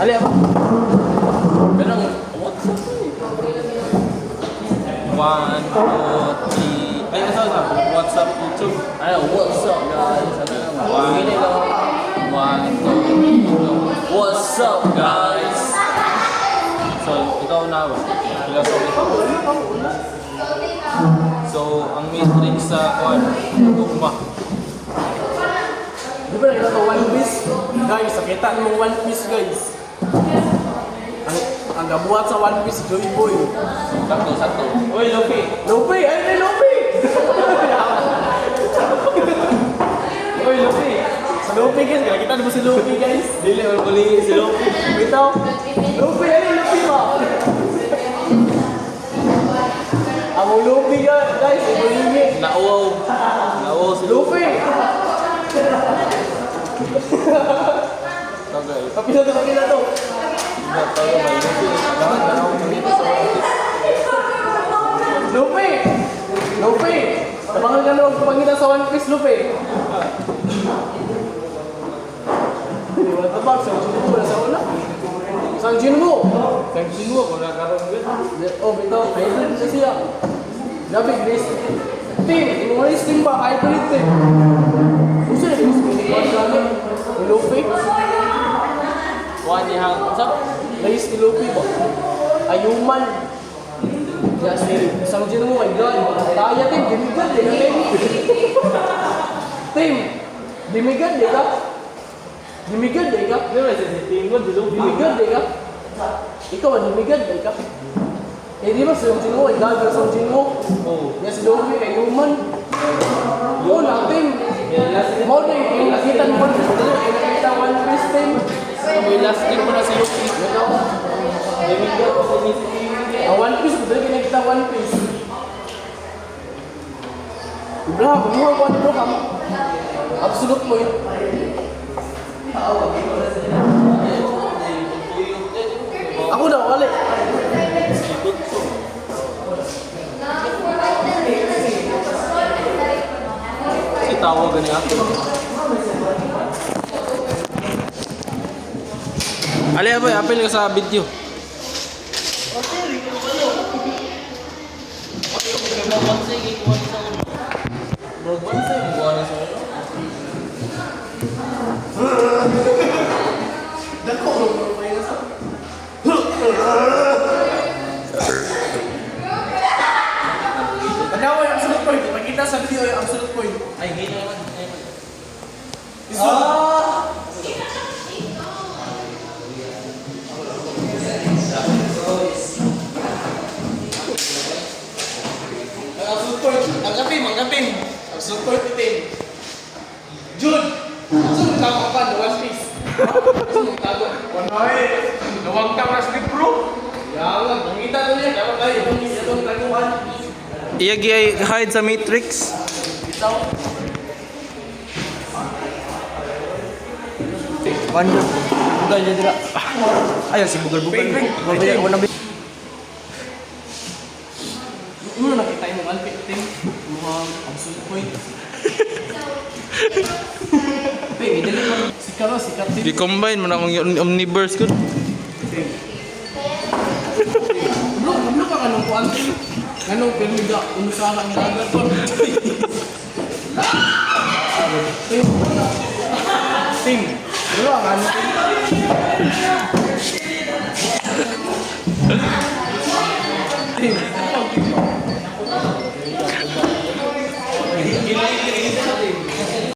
Ali apa? Ganang, what's up? 1, 2, 3. Ay, asa. What's up YouTube? Ay, what's up guys? Gini lang. 1, 2, 3. What's up guys? So, ikaw na ba? So, ang matrix sa kwan, tugma. Di ba nakita ko One Piece? Guys, nakita mo One Piece guys. Ang gabuhat sa One Piece, Joy Boy. Satu. Uy, Luffy. Luffy! Ay, Luffy! Uy, Luffy. Si Luffy guys, nakita mo si Luffy guys. Dili, muli si Luffy. Bitaw. Luffy, ay Luffy ba? Ang Luffy guys, ibulingi. Nauwaw. Nauwaw si Luffy! Kagay. Kapila to. Ingat tayo, may Luffy. Kailangan na ako dito sa One Piece. Luffy! Luffy! Tabangan ka na magpapangita sa One Piece, Luffy. Diba tabak, sa Jinwoo na sa una. Sang Jinwoo! Sang Jinwoo, kung nakaroon yun. Oh, bitaw, hybrid siya siya. Gabi, Grace. Team, yung race team ba? Hybrid team. Gusto na yung suminipan kami. Yung Luffy. One yang, saan? Race ni Luffy ba? Ayuman. Ya si Sang Jinwoo, my God. Kaya team, dimigad eh. Team, dimigad eh ka? Dimigad eh ka? Di ba, si Tingo, di Luffy. Dimigad eh ka? Ikaw ba dimigad eh ka? Eh di ba si Sang Jinwoo, ay gagal Sang Jinwoo. Oo. Ya si Luffy kay human. Yun ang team. Mo din yung nakita mo yung nakita One Piece team. May last team mo na si Luffy. Dimigad ko sa ang One Piece, ko dali nakita One Piece. Bro, kumuha ko ano bro, absolute mo yun. Ako daw, wala. Si tawag gani ako. Ali aboy, apel ka sa video. Bansay mo buwan na sa ulo. Dako, may nasa. Tanawa yung absolute point. Makita sa video yung absolute point. Ay, hino naman. Absolute point. Ang kapim. Absolute point itim. Jude! Gusto mo tawag pa, the One Piece. Gusto mo tawag. Wanoy! Nawag ka mas big bro. Yawan, makita ko niya. Dapat tayo itong taguan. Iyagi ay hide sa Matrix. Bitaw. Wonder. Bugal niya dira. Ayaw si bugal-bugal. Babaya ko na. Ano nakita yung One Piece itim? Mga absolute point. Baby, dali mo. Sikat din. Di-combine mo na ang omniverse ko. Ano ka kanong kuan? Kanong permida unusahan ng agad to. Tim. Ano ang ano? Tim.